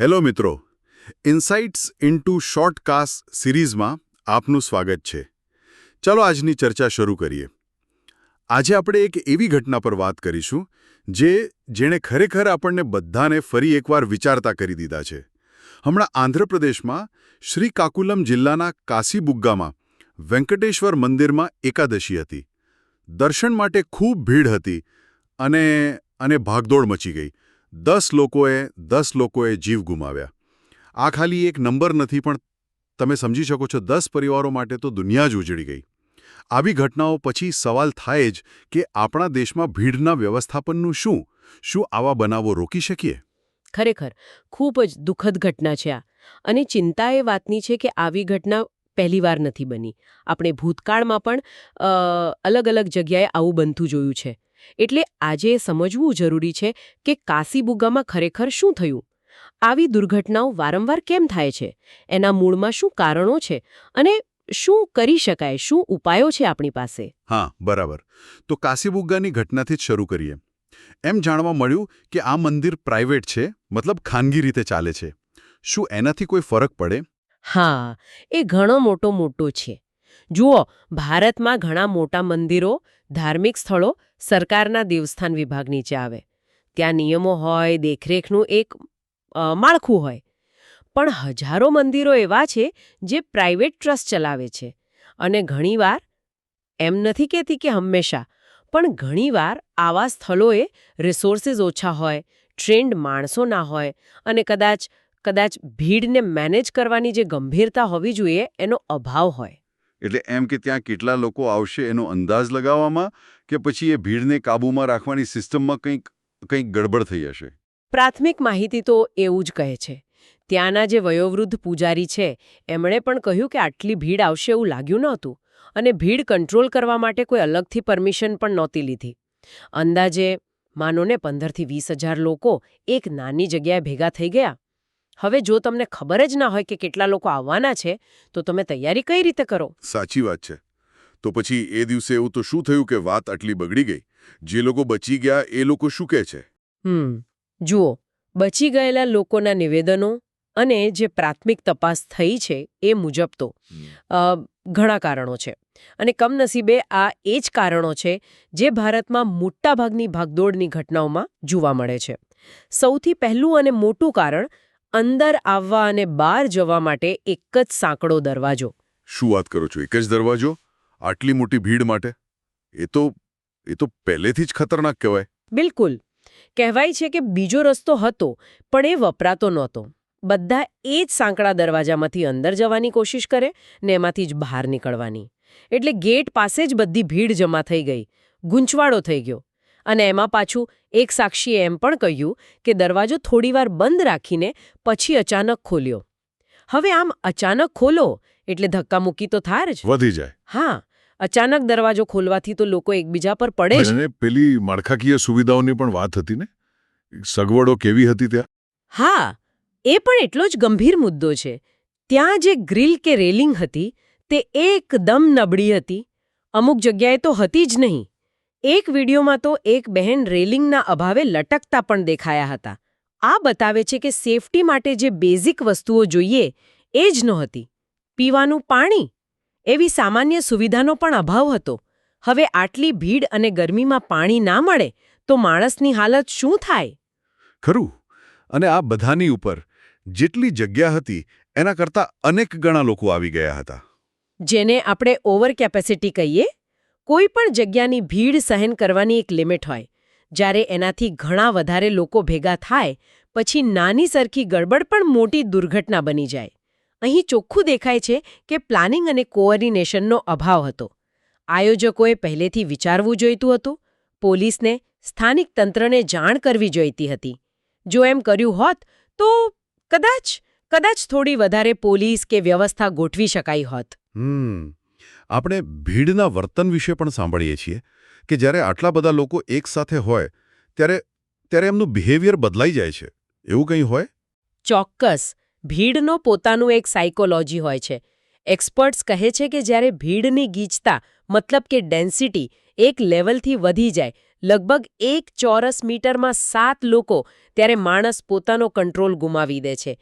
Hello મિત્રો, ઇનસાઇટ્સ into શોર્ટકાસ્ટ સિરીઝમાં આપનું સ્વાગત છે. ચાલો આજની ચર્ચા શરૂ કરીએ. આજે આપણે એક એવી ઘટના પર વાત કરીશું જેણે ખરેખર આપણને બધાને ફરી એકવાર વિચારતા કરી દીધા છે. હમણાં આંધ્રપ્રદેશમાં શ્રીકાકુલમ જિલ્લાના કાસીબુગ્ગામાં વેંકટેશ્વર મંદિરમાં એકાદશી હતી. દર્શન માટે ખૂબ ભીડ હતી અને ભાગદોડ મચી ગઈ. 10 લોકોએ જીવ ગુમાવ્યા. આ ખાલી એક નંબર નથી, પણ તમે સમજી શકો છો 10 પરિવારો માટે તો દુનિયા જ ઉજળી ગઈ. આવી ઘટનાઓ પછી સવાલ થાય જ કે આપણા દેશમાં ભીડના વ્યવસ્થાપનનું શું આવા બનાવો રોકી શકીએ? ખરેખર ખૂબ જ દુઃખદ ઘટના છે આ. અને ચિંતા એ વાતની છે કે આવી ઘટના પહેલીવાર નથી બની. આપણે ભૂતકાળમાં પણ અલગ અલગ જગ્યાએ આવું બનતું જોયું છે. એટલે આજે સમજવું જરૂરી છે કે કાસીબુગ્ગામાં ખરેખર શું થયું. આવી દુર્ઘટનાઓ વારંવાર કેમ થાય છે, એના મૂળમાં શું કારણો છે અને શું કરી શકાય, શું ઉપાયો છે આપણી પાસે. હા, બરાબર. તો કાસીબુગ્ગાની ઘટનાથી જ શરૂ કરીએ. એમ જાણવા મળ્યું કે આ મંદિર પ્રાઇવેટ છે, મતલબ ખાનગી રીતે ચાલે છે. શું એનાથી કોઈ ફરક પડે? હા, એ ઘણો મોટો છે. જુઓ, ભારતમાં ઘણા મોટા મંદિરો, ધાર્મિક સ્થળો સરકારના દેવસ્થાન વિભાગ નીચે આવે. ત્યાં નિયમો હોય, દેખરેખનું એક માળખું હોય. પણ હજારો મંદિરો એવા છે જે પ્રાઇવેટ ટ્રસ્ટ ચલાવે છે. અને ઘણીવાર, એમ નથી કહેતી કે હંમેશા, પણ ઘણીવાર આવા સ્થળોએ રિસોર્સિસ ઓછા હોય, ટ્રેન્ડ માણસો ના હોય અને કદાચ ભીડને મેનેજ કરવાની જે ગંભીરતા હોવી જોઈએ એનો અભાવ હોય. એટલે એમ કે ત્યાં કેટલા લોકો આવશે એનો અંદાજ લગાવવામાં કે પછી એ ભીડને કાબૂમાં રાખવાની સિસ્ટમમાં કંઈક ગડબડ થઈ હશે? પ્રાથમિક માહિતી તો એવું જ કહે છે. ત્યાંના જે વયોવૃદ્ધ પૂજારી છે એમણે પણ કહ્યું કે આટલી ભીડ આવશે એવું લાગ્યું નહોતું અને ભીડ કંટ્રોલ કરવા માટે કોઈ અલગથી પરમિશન પણ નહોતી લીધી. અંદાજે માનો ને 15,000 થી 20,000 લોકો એક નાની જગ્યાએ ભેગા થઈ ગયા. હવે જો તમને ખબર જ ના હોય કે કેટલા લોકો આવવાના છે તો તમે તૈયારી કઈ રીતે કરો? સાચી વાત છે. તો પછી એ દિવસે એવું તો શું થયું કે વાત આટલી બગડી ગઈ? જે લોકો બચી ગયા એ લોકો શું કહે છે? જુઓ, બચી ગયેલા લોકોના નિવેદનો અને જે પ્રાથમિક તપાસ થઈ છે એ મુજબ તો ઘણા કારણો છે. અને કમનસીબે આ એ જ કારણો છે જે ભારતમાં મોટાભાગની ભાગદોડની ઘટનાઓમાં જોવા મળે છે. સૌથી પહેલું અને મોટું કારણ અંદર આવવા અને બહાર જવા માટે એક જ સાંકડો દરવાજો. શું વાત કરો છો? એક જ દરવાજો આટલી મોટી ભીડ માટે? એ તો પહેલેથી જ ખતરનાક કહેવાય. બિલકુલ. કહેવાય છે કે બીજો રસ્તો હતો પણ એ વપરાતો નહોતો. બધા એ જ સાંકડા દરવાજામાંથી અંદર જવાની કોશિશ કરે ને એમાંથી જ બહાર નીકળવાની. એટલે ગેટ પાસે જ બધી ભીડ જમા થઈ ગઈ, ગૂંચવાડો થઈ ગયો. અને એમાં પાછું એક સાક્ષીએ એમ પણ કહ્યું કે દરવાજો થોડીવાર બંધ રાખીને પછી અચાનક ખોલ્યો. હવે આમ અચાનક ખોલો એટલે ધક્કામુક્કી તો થાય જ. વધી જાય. હા, અચાનક દરવાજો ખોલવાથી તો લોકો એકબીજા પર પડે જ. અને પેલી માળખાકીય સુવિધાઓની પણ વાત હતી ને? સગવડો કેવી હતી ત્યાં? હા, એ પણ એટલો જ ગંભીર મુદ્દો છે. ત્યાં જે ગ્રીલ કે રેલિંગ હતી તે એકદમ નબળી હતી. અમુક જગ્યાએ તો હતી જ નહીં. એક વિડીયોમાં તો એક બહેન રેલિંગના અભાવે લટકતા પણ દેખાયા હતા. આ બતાવે છે કે સેફટી માટે જે બેઝિક વસ્તુઓ જોઈએ એ જ નહોતી. પીવાનું પાણી, એવી સામાન્ય સુવિધાનો પણ અભાવ હતો. હવે આટલી ભીડ અને ગરમીમાં પાણી ના મળે તો માણસની હાલત શું થાય? ખરું. અને આ બધાની ઉપર જેટલી જગ્યા હતી એના કરતાં અનેક ગણા લોકો આવી ગયા હતા. જેને આપણે ઓવર કેપેસિટી કહીએ. કોઈ પણ જગ્યાની ભીડ સહન કરવાની એક લિમિટ હોય. જ્યારે એનાથી ઘણા વધારે લોકો ભેગા થાય પછી નાની સરખી ગડબડ પણ મોટી દુર્ઘટના બની જાય. અહીં ચોખ્ખું દેખાય છે કે પ્લાનિંગ અને કોઓર્ડિનેશનનો અભાવ હતો. આયોજકોએ પહેલેથી વિચારવું જોઈતું હતું. પોલીસને, સ્થાનિક તંત્રને જાણ કરવી જોઈતી હતી. જો એમ કર્યું હોત તો કદાચ થોડી વધારે પોલીસ કે વ્યવસ્થા ગોઠવી શકાઈ હોત. આપણે ભીડના વર્તન વિશે પણ સાંભળીએ છીએ કે જ્યારે આટલા બધા લોકો એકસાથે હોય ત્યારે એમનું બિહેવિયર બદલાઈ જાય છે. એવું કંઈ હોય? ચોક્કસ. ભીડનો પોતાનું એક સાયકોલોજી હોય છે. એક્સપર્ટ્સ કહે છે કે જ્યારે ભીડની ગીચતા મતલબ કે ડેન્સિટી એક લેવલથી વધી જાય, લગભગ 1 ચોરસ મીટરમાં 7 લોકો, ત્યારે માણસ પોતાનો કંટ્રોલ ગુમાવી દે છે.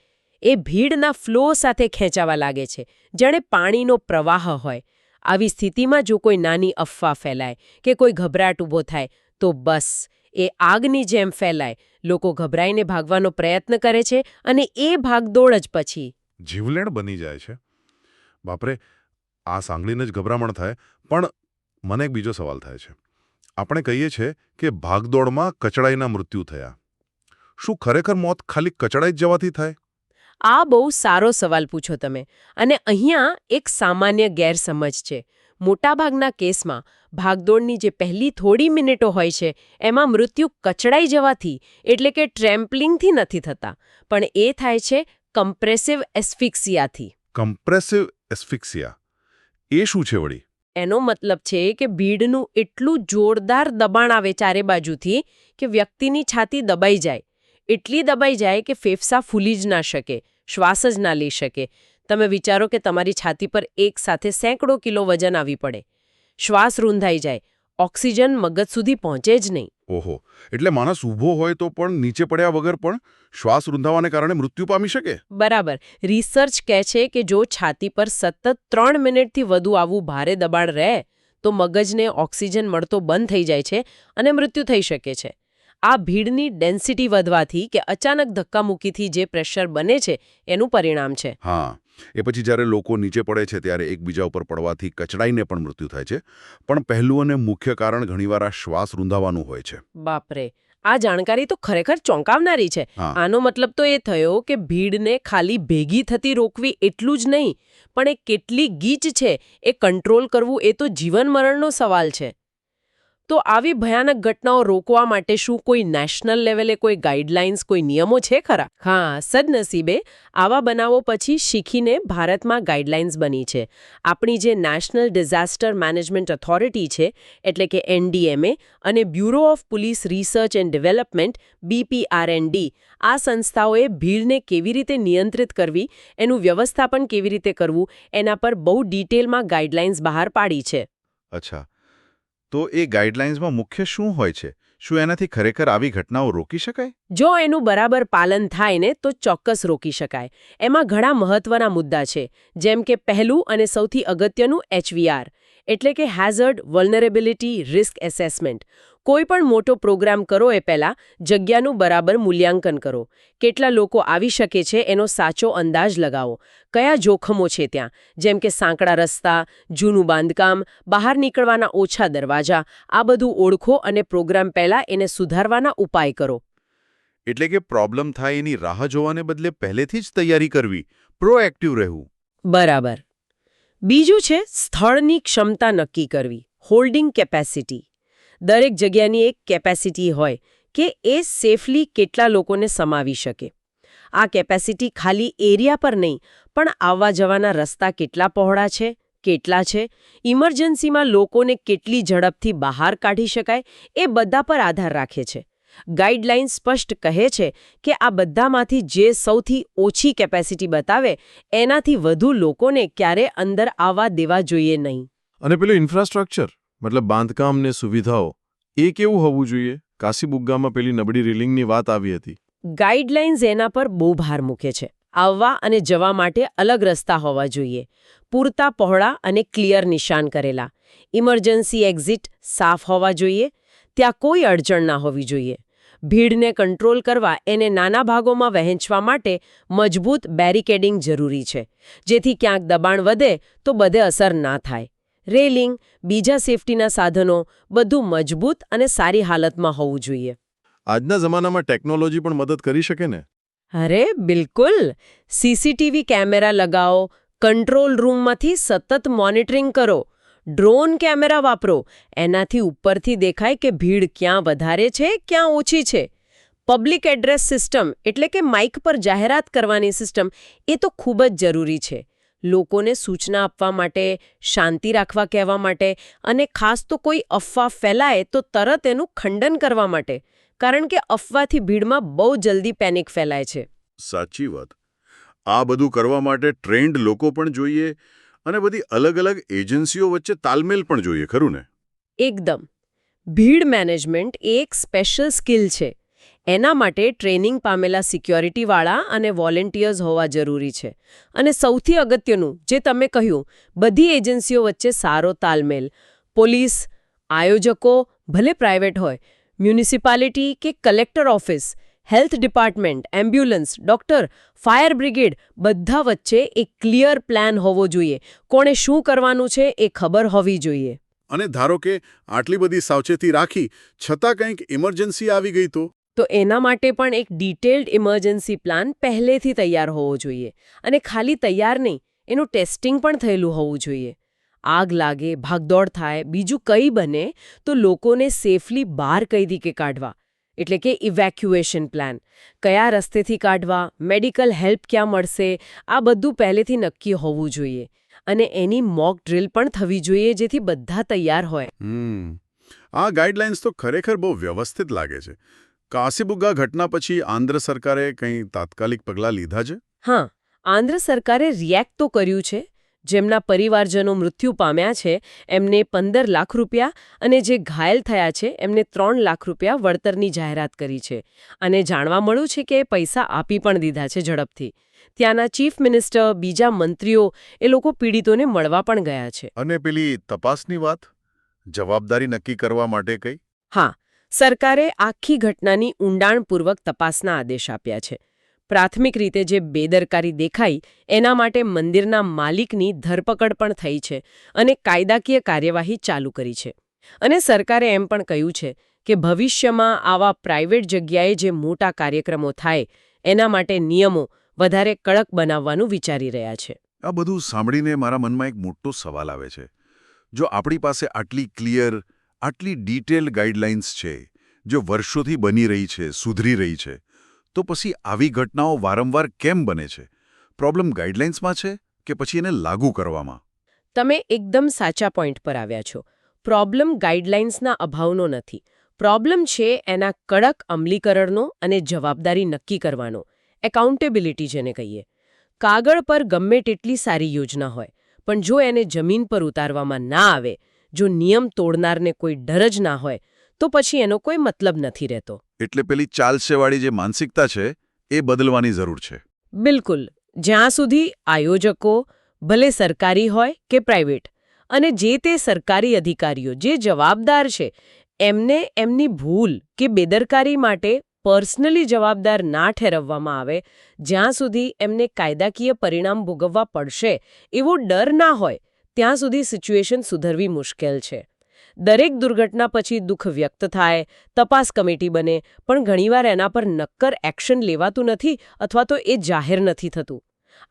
એ ભીડના ફ્લો સાથે ખેંચાવા લાગે છે, જાણે પાણીનો પ્રવાહ હોય. આવી સ્થિતિમાં જો કોઈ નાની અફવા ફેલાય કે કોઈ ગભરાટ ઊભો થાય તો બસ એ આગની જેમ ફેલાય. લોકો ગભરાઈને ભાગવાનો પ્રયત્ન કરે છે અને એ ભાગદોડ જ પછી જીવલેણ બની જાય છે. બાપરે, આ સાંભળીને જ ગભરામણ થાય. પણ મને એક બીજો સવાલ થાય છે. આપણે કહીએ છીએ કે ભાગદોડમાં કચડાઈના મૃત્યુ થયા. શું ખરેખર મોત ખાલી કચડાઈ જ જવાથી થાય? આ બહુ સારો સવાલ પૂછો તમે. અને અહીંયા એક સામાન્ય ગેરસમજ છે. મોટાભાગના કેસમાં ભાગદોડની જે પહેલી થોડી મિનિટો હોય છે એમાં મૃત્યુ કચડાઈ જવાથી, એટલે કે ટ્રેમ્પલિંગથી નથી થતા, પણ એ થાય છે કમ્પ્રેસિવ એસ્ફિક્સિયાથી. કમ્પ્રેસિવ એસ્ફિક્સિયા એ શું છે વળી? એનો મતલબ છે કે ભીડનું એટલું જોરદાર દબાણ આવે ચારે બાજુથી કે વ્યક્તિની છાતી દબાઈ જાય. એટલી દબાઈ જાય કે ફેફસા ફૂલી જ ના શકે, શ્વાસ જ ના લઈ શકે. તમે વિચારો કે તમારી છાતી પર એક સાથે સેંકડો કિલો વજન આવી પડે. શ્વાસ રૂંધાઈ જાય, ઓક્સિજન મગજ સુધી પહોંચે જ નહીં. ઓહો, એટલે માણસ ઊભો હોય તો પણ નીચે પડ્યા વગર પણ શ્વાસ રૂંધાવાને કારણે મૃત્યુ પામી શકે? બરાબર. રિસર્ચ કહે છે કે જો છાતી પર સતત 3 મિનિટથી વધુ આવું ભારે દબાણ રહે તો મગજને ઓક્સિજન મળતો બંધ થઈ જાય છે અને મૃત્યુ થઈ શકે છે. આ ભીડની ડેન્સિટી વધવાથી કે અચાનક ધક્કામુક્કીથી જે પ્રેશર બને છે એનું પરિણામ છે. હા, એ પછી જ્યારે લોકો નીચે પડે છે ત્યારે એકબીજા ઉપર પડવાથી કચડાઈને પણ મૃત્યુ થાય છે. પણ પહેલું અને મુખ્ય કારણ ઘણીવાર આ શ્વાસ રૂંધાવાનું હોય છે. બાપરે, આ જાણકારી તો ખરેખર ચોંકાવનારી છે. હા. આનો મતલબ તો એ થયો કે ભીડને ખાલી ભેગી થતી રોકવી એટલું જ નહીં, પણ એ કેટલી ગીચ છે એ કંટ્રોલ કરવું એ તો જીવન મરણનો સવાલ છે. તો આવી ભયાનક ઘટનાઓ રોકવા માટે શું કોઈ નેશનલ લેવલે કોઈ ગાઈડલાઇન્સ, કોઈ નિયમો છે ખરા? હા, સદનસીબે આવા બનાવો પછી શીખીને ભારતમાં ગાઈડલાઇન્સ બની છે. આપણી જે નેશનલ ડિઝાસ્ટર મેનેજમેન્ટ ઓથોરિટી છે, એટલે કે NDMA, અને bureau of police research and development BPRND, આ સંસ્થાઓએ ભીડને કેવી રીતે નિયંત્રિત કરવી, એનું વ્યવસ્થાપન કેવી રીતે કરવું, એના પર બહુ ડિટેલમાં ગાઈડલાઇન્સ બહાર પાડી છે. અચ્છા, તો એ ગાઈડલાઇન્સમાં મુખ્ય શું હોય છે? શું એનાથી ખરેખર આવી ઘટનાઓ રોકી શકાય? જો એનું બરાબર પાલન થાય ને તો ચોક્કસ રોકી શકાય. એમાં ઘણા મહત્વના મુદ્દા છે, જેમ કે પહેલું અને સૌથી અગત્યનું HVR, એટલે કે હેઝર્ડ વલ્નરેબિલિટી રિસ્ક એસેસમેન્ટ. કોઈ પણ મોટો પ્રોગ્રામ કરો એ પહેલા જગ્યાનું બરાબર મૂલ્યાંકન કરો. કેટલા લોકો આવી શકે છે એનો સાચો અંદાજ લગાવો. કયા જોખમો છે ત્યાં, જેમ કે સાંકડા રસ્તા, જૂનું બાંધકામ, બહાર નીકળવાના ઓછા દરવાજા, આ બધું ઓળખો અને પ્રોગ્રામ પહેલા એને સુધારવાના ઉપાય કરો. એટલે કે પ્રોબ્લેમ થાય એની રાહ જોવાને બદલે પહેલેથી જ તૈયારી કરવી, પ્રોએક્ટિવ રહેવું. બરાબર. બીજું છે સ્થળની ક્ષમતા નક્કી કરવી, હોલ્ડિંગ કેપેસિટી. દરેક જગ્યાની એક કેપેસિટી હોય કે એ સેફલી કેટલા લોકોને સમાવી શકે. આ કેપેસિટી ખાલી એરિયા પર નહીં, પણ આવવા જવાના રસ્તા કેટલા પહોળા છે, કેટલા છે, ઇમરજન્સીમાં લોકોને કેટલી ઝડપથી બહાર કાઢી શકાય, એ બધા પર આધાર રાખે છે. ગાઈડલાઇન સ્પષ્ટ કહે છે કે આ બધામાંથી જે સૌથી ઓછી કેપેસિટી બતાવે એનાથી વધુ લોકોને ક્યારે અંદર આવવા દેવા જોઈએ નહીં. અને પેલું ઇન્ફ્રાસ્ટ્રક્ચર, મતલબ બાંધકામ ને સુવિધાઓ, એ કેવું હોવું જોઈએ? કાશીબુગ્ગામાં પેલી નબળી રેલિંગની વાત આવી હતી. ગાઈડલાઇન્સ એના પર બહુ ભાર મૂકે છે. આવવા અને જવા માટે અલગ રસ્તા હોવા જોઈએ, પૂરતા પહોળા અને ક્લિયર નિશાન કરેલા. ઇમરજન્સી એક્ઝિટ સાફ હોવા જોઈએ, ત્યાં કોઈ અડચણ ના હોવી જોઈએ. ભીડને કંટ્રોલ કરવા એને નાના ભાગોમાં વહેંચવા માટે મજબૂત બેરિકેડિંગ જરૂરી છે, જેથી ક્યાંક દબાણ વધે તો બધે અસર ના થાય. રેલિંગ, બીજા સેફટીના સાધનો, બધું મજબૂત અને સારી હાલતમાં હોવું જોઈએ. આજના જમાનામાં ટેકનોલોજી પણ મદદ કરી શકે ને? અરે બિલકુલ. CCTV કેમેરા લગાવો, કંટ્રોલ રૂમમાંથી સતત મોનિટરિંગ કરો, ડ્રોન કેમેરા વાપરો. એનાથી ઉપરથી દેખાય કે ભીડ ક્યાં વધારે છે, ક્યાં ઓછી છે. પબ્લિક એડ્રેસ સિસ્ટમ, એટલે કે માઇક પર જાહેરાત કરવાની સિસ્ટમ, એ તો ખૂબ જ જરૂરી છે. લોકોને સૂચના આપવા માટે, શાંતિ રાખવા કહેવા માટે, અને ખાસ તો કોઈ અફવા ફેલાય તો તરત એનું ખંડન કરવા માટે. કારણ કે અફવાથી ભીડમાં બહુ જલ્દી પેનિક ફેલાય છે. સાચી વાત. આ બધું કરવા માટે ટ્રેન્ડ લોકો પણ જોઈએ અને બધી અલગ અલગ એજન્સીઓ વચ્ચે તાલમેલ પણ જોઈએ, ખરું ને? એકદમ. ભીડ મેનેજમેન્ટ એ એક સ્પેશિયલ સ્કિલ છે. એના માટે ટ્રેનિંગ પામેલા સિક્યોરિટીવાળા અને વોલેન્ટિયર્સ હોવા જરૂરી છે. અને સૌથી અગત્યનું, જે તમે કહ્યું, બધી એજન્સીઓ વચ્ચે સારો તાલમેલ. પોલીસ, આયોજકો, ભલે પ્રાઇવેટ હોય, મ્યુનિસિપાલિટી કે collector office, health department, ambulance, doctor, fire brigade, બધા વચ્ચે એક ક્લિયર પ્લાન હોવો જોઈએ. કોણે શું કરવાનું છે એ ખબર હોવી જોઈએ. અને ધારો કે આટલી બધી સાવચેતી રાખી છતાં કંઈક ઇમરજન્સી આવી ગઈ તો એના માટે પણ એક ડિટેલ્ડ ઇમરજન્સી પ્લાન પહેલેથી તૈયાર હોવો જોઈએ. અને ખાલી તૈયાર નહીં, એનું ટેસ્ટિંગ પણ થયેલું હોવું જોઈએ. આગ લાગે, ભાગદોડ થાય, બીજું કંઈ બને તો લોકોને સેફલી બહાર કઈ રીતે કાઢવા, એટલે કે ઇવેક્યુએશન પ્લાન. કયા રસ્તેથી કાઢવા, મેડિકલ હેલ્પ ક્યાં મળશે, આ બધું પહેલેથી નક્કી હોવું જોઈએ. અને એની મોક ડ્રિલ પણ થવી જોઈએ, જેથી બધા તૈયાર હોય. આ ગાઈડલાઇન્સ તો ખરેખર બહુ વ્યવસ્થિત લાગે છે. કાસીબુગ્ગા ઘટના પછી આંધ્ર સરકારે કંઈ તાત્કાલિક પગલાં લીધા છે? હા, આંધ્ર સરકારે રિએક્ટ તો કર્યું છે. જેમના પરિવારજનો મૃત્યુ પામ્યા છે એમને 15 લાખ રૂપિયા અને જે ઘાયલ થયા છે એમને 3 લાખ રૂપિયા વળતરની જાહેરાત કરી છે. અને જાણવા મળ્યું છે કે પૈસા આપી પણ દીધા છે ઝડપથી. ત્યાંના ચીફ મિનિસ્ટર, બીજા મંત્રીઓ એ લોકો પીડિતોને મળવા પણ ગયા છે. અને પેલી તપાસની વાત, જવાબદારી નક્કી કરવા માટે કંઈ? હા, સરકારે આખી ઘટનાની ઊંડાણપૂર્વક તપાસના આદેશ આપ્યા છે. પ્રાથમિક રીતે જે બેદરકારી દેખાઈ એના માટે મંદિરના માલિકની ધરપકડ પણ થઈ છે અને કાયદાકીય કાર્યવાહી ચાલુ કરી છે. અને સરકારે એમ પણ કહ્યું છે કે ભવિષ્યમાં આવા પ્રાઇવેટ જગ્યાએ જે મોટા કાર્યક્રમો થાય એના માટે નિયમો વધારે કડક બનાવવાનું વિચારી રહ્યા છે. આ બધું સાંભળીને મારા મનમાં એક મોટો સવાલ આવે છે. જો આપણી પાસે આટલી ક્લિયર, આટલી ડિટેલ્ડ ગાઈડલાઇન્સ છે, જો વર્ષોથી બની રહી છે, સુધરી રહી છે, તો પછી આવી ઘટનાઓ વારંવાર કેમ બને છે? પ્રોબ્લેમ ગાઈડલાઇન્સમાં છે કે પછી એને લાગુ કરવામાં? તમે એકદમ સાચા પોઈન્ટ પર આવ્યા છો. પ્રોબ્લેમ ગાઈડલાઇન્સના અભાવનો નથી. પ્રોબ્લેમ છે એના કડક અમલીકરણનો અને જવાબદારી નક્કી કરવાનો, એકાઉન્ટેબિલિટી જેને કહીએ. કાગળ પર ગમે તેટલી સારી યોજના હોય, પણ જો એને જમીન પર ઉતારવામાં ના આવે, જો નિયમ તોડનારને કોઈ ડર જ ના હોય, તો પછી એનો કોઈ મતલબ નથી રહેતો. એટલે પેલી ચાલશેવાળી જે માનસિકતા છે એ બદલવાની જરૂર છે. બિલકુલ. જ્યાં સુધી આયોજકો, ભલે સરકારી હોય કે પ્રાઇવેટ, અને જે તે સરકારી અધિકારીઓ જે જવાબદાર છે એમને એમની ભૂલ કે બેદરકારી માટે પર્સનલી જવાબદાર ના ઠેરવવામાં આવે, જ્યાં સુધી એમને કાયદાકીય પરિણામ ભોગવવા પડશે એવો ડર ના હોય, ત્યાં સુધી સિચ્યુએશન સુધરવી મુશ્કેલ છે. દરેક દુર્ઘટના પછી દુઃખ વ્યક્ત થાય, તપાસ કમિટી બને, પણ ઘણીવાર એના પર નક્કર એક્શન લેવાતું નથી અથવા તો એ જાહેર નથી થતું.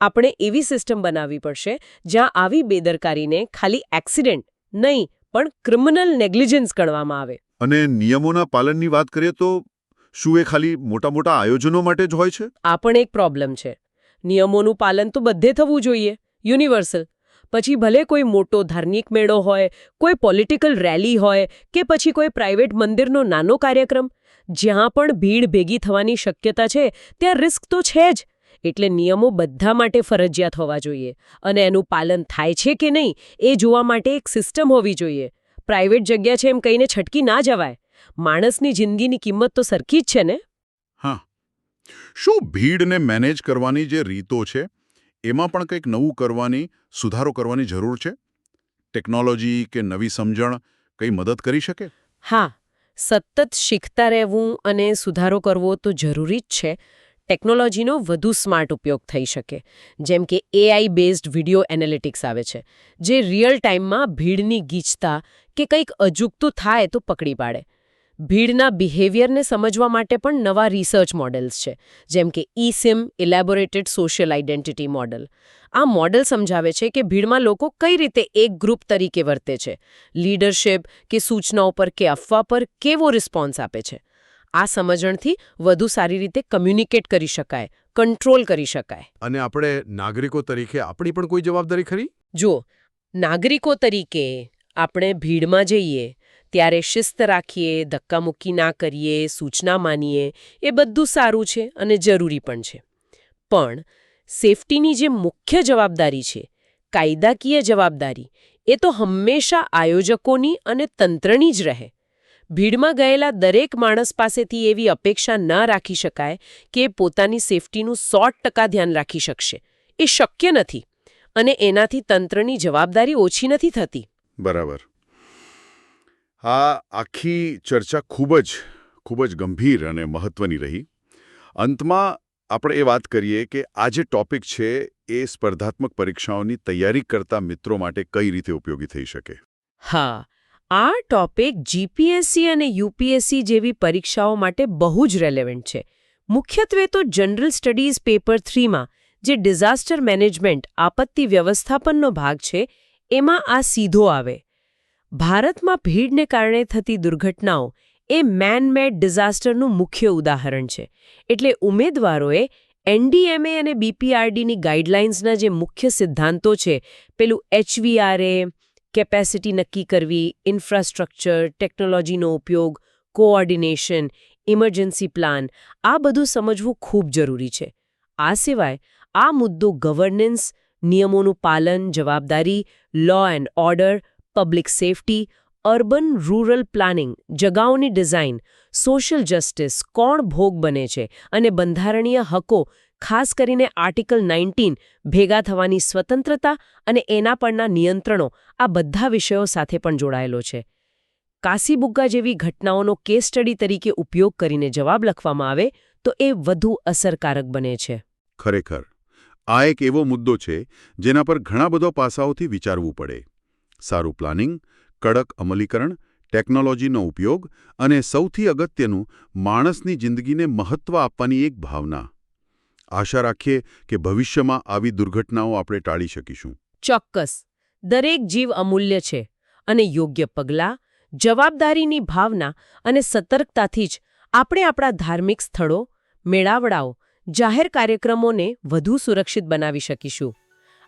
આપણે એવી સિસ્ટમ બનાવવી પડશે જ્યાં આવી બેદરકારીને ખાલી એક્સિડન્ટ નહીં પણ ક્રિમિનલ નેગ્લિજન્સ ગણવામાં આવે. અને નિયમોના પાલનની વાત કરીએ તો શું એ ખાલી મોટા મોટા આયોજનો માટે જ હોય છે? આ પણ એક પ્રોબ્લેમ છે. નિયમોનું પાલન તો બધે થવું જોઈએ, યુનિવર્સલ. પછી ભલે કોઈ મોટો ધાર્મિક મેળો હોય, કોઈ પોલિટિકલ રેલી હોય કે પછી કોઈ પ્રાઇવેટ મંદિરનો નાનો કાર્યક્રમ, જ્યાં પણ ભીડ ભેગી થવાની શક્યતા છે ત્યાં રિસ્ક તો છે જ. એટલે નિયમો બધા માટે ફરજિયાત હોવા જોઈએ અને એનું પાલન થાય છે કે નહીં એ જોવા માટે એક સિસ્ટમ હોવી જોઈએ. પ્રાઇવેટ જગ્યા છે એમ કહીને છટકી ના જવાય. માણસની જિંદગીની કિંમત તો સરખી જ છે ને. હા, શું ભીડને મેનેજ કરવાની જે રીતો છે એમાં પણ કંઈક નવું કરવાની, સુધારો કરવાની જરૂર છે? ટેકનોલોજી કે નવી સમજણ કંઈ મદદ કરી શકે? હા, સતત શીખતા રહેવું અને સુધારો કરવો તો જરૂરી જ છે. ટેકનોલોજીનો વધુ સ્માર્ટ ઉપયોગ થઈ શકે. જેમ કે AI બેઝડ વિડિયો એનાલિટિક્સ આવે છે, જે રિયલ ટાઈમમાં ભીડની ગીચતા કે કંઈક અજુગતું થાય તો પકડી પાડે. ભીડના બિહેવિયરને સમજવા માટે પણ નવા રિસર્ચ મોડેલ્સ છે, જેમ કે eSIM ઇલેબોરેટેડ સોશિયલ આઇડેન્ટિટી મોડેલ. આ મોડેલ સમજાવે છે કે ભીડમાં લોકો કઈ રીતે એક ગ્રુપ તરીકે વર્તે છે, લીડરશિપ કે સૂચનાઓ પર કે અફવા પર કેવો રિસ્પોન્સ આપે છે. આ સમજણથી વધુ સારી રીતે કમ્યુનિકેટ કરી શકાય, કંટ્રોલ કરી શકાય. અને આપણે નાગરિકો તરીકે આપણી પણ કોઈ જવાબદારી ખરી? જો નાગરિકો તરીકે આપણે ભીડમાં જઈએ ત્યારે શિસ્ત રાખીએ, ધક્કામુક્કી ના કરીએ, સૂચના માનીએ, એ બધું સારું છે અને જરૂરી પણ છે. પણ સેફટીની જે મુખ્ય જવાબદારી છે, કાયદાકીય જવાબદારી, એ તો હંમેશા આયોજકોની અને તંત્રની જ રહે. ભીડમાં ગયેલા દરેક માણસ પાસેથી એવી અપેક્ષા ન રાખી શકાય કે પોતાની સેફટીનું 100% ધ્યાન રાખી શકશે. એ શક્ય નથી અને એનાથી તંત્રની જવાબદારી ઓછી નથી થતી. બરાબર. આ આખી ચર્ચા ખૂબ જ ગંભીર અને મહત્વની રહી. અંતમાં આપણે એ વાત કરીએ કે આ જે ટોપિક છે એ સ્પર્ધાત્મક પરીક્ષાઓની તૈયારી કરતા મિત્રો માટે કઈ રીતે ઉપયોગી થઈ શકે. હા, આ ટોપિક જીપીએસસી અને યુપીએસસી જેવી પરીક્ષાઓ માટે બહુ જ રેલેવન્ટ છે. મુખ્યત્વે તો જનરલ સ્ટડીઝ પેપર 3માં જે ડિઝાસ્ટર મેનેજમેન્ટ આપત્તિ વ્યવસ્થાપનનો ભાગ છે એમાં આ સીધો આવે. ભારતમાં ભીડને કારણે થતી દુર્ઘટનાઓ એ મેન-મેડ ડિઝાસ્ટરનું મુખ્ય ઉદાહરણ છે. એટલે ઉમેદવારોએ એનડીએમએ અને બીપીઆરડીની ગાઈડલાઇન્સના જે મુખ્ય સિદ્ધાંતો છે, પેલું HVRA, કેપેસિટી નક્કી કરવી, ઇન્ફ્રાસ્ટ્રક્ચર, ટેકનોલોજીનો ઉપયોગ, કોઓર્ડિનેશન, ઇમરજન્સી પ્લાન, આ બધું સમજવું ખૂબ જરૂરી છે. આ સિવાય આ મુદ્દો ગવર્નન્સ, નિયમોનું પાલન, જવાબદારી, law and order, public safety, urban rural planning, જગાઓની ડિઝાઇન, સોશિયલ જસ્ટિસ, કોણ ભોગ બને છે અને બંધારણીય હકો, ખાસ કરીને આર્ટિકલ 19 ભેગા થવાની સ્વતંત્રતા અને એના પરના નિયંત્રણો, આ બધા વિષયો સાથે પણ જોડાયેલો છે. કાસીબુગ્ગા જેવી ઘટનાઓનો કેસ સ્ટડી તરીકે ઉપયોગ કરીને જવાબ લખવામાં આવે તો એ વધુ અસરકારક બને છે. ખરેખર આ એક એવો મુદ્દો છે જેના પર ઘણા બધા પાસાઓથી વિચારવું પડે. સારું પ્લાનિંગ, કડક અમલીકરણ, ટેકનોલોજીનો ઉપયોગ અને સૌથી અગત્યનું માણસની જિંદગીને મહત્વ આપવાની એક ભાવના. આશા રાખીએ કે ભવિષ્યમાં આવી દુર્ઘટનાઓ આપણે ટાળી શકીશું. ચોક્કસ. દરેક જીવ અમૂલ્ય છે અને યોગ્ય પગલાં, જવાબદારીની ભાવના અને સતર્કતાથી જ આપણે આપણા ધાર્મિક સ્થળો, મેળાવડાઓ, જાહેર કાર્યક્રમોને વધુ સુરક્ષિત બનાવી શકીશું.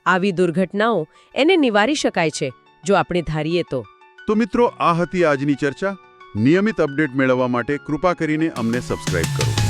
આવી દુર્ઘટનાઓ એને નિવારી શકાય છે જો આપણે ધારીએ તો. તો મિત્રો, આ હતી આજની ચર્ચા. નિયમિત અપડેટ મેળવવા માટે કૃપા કરીને અમને સબસ્ક્રાઇબ કરો.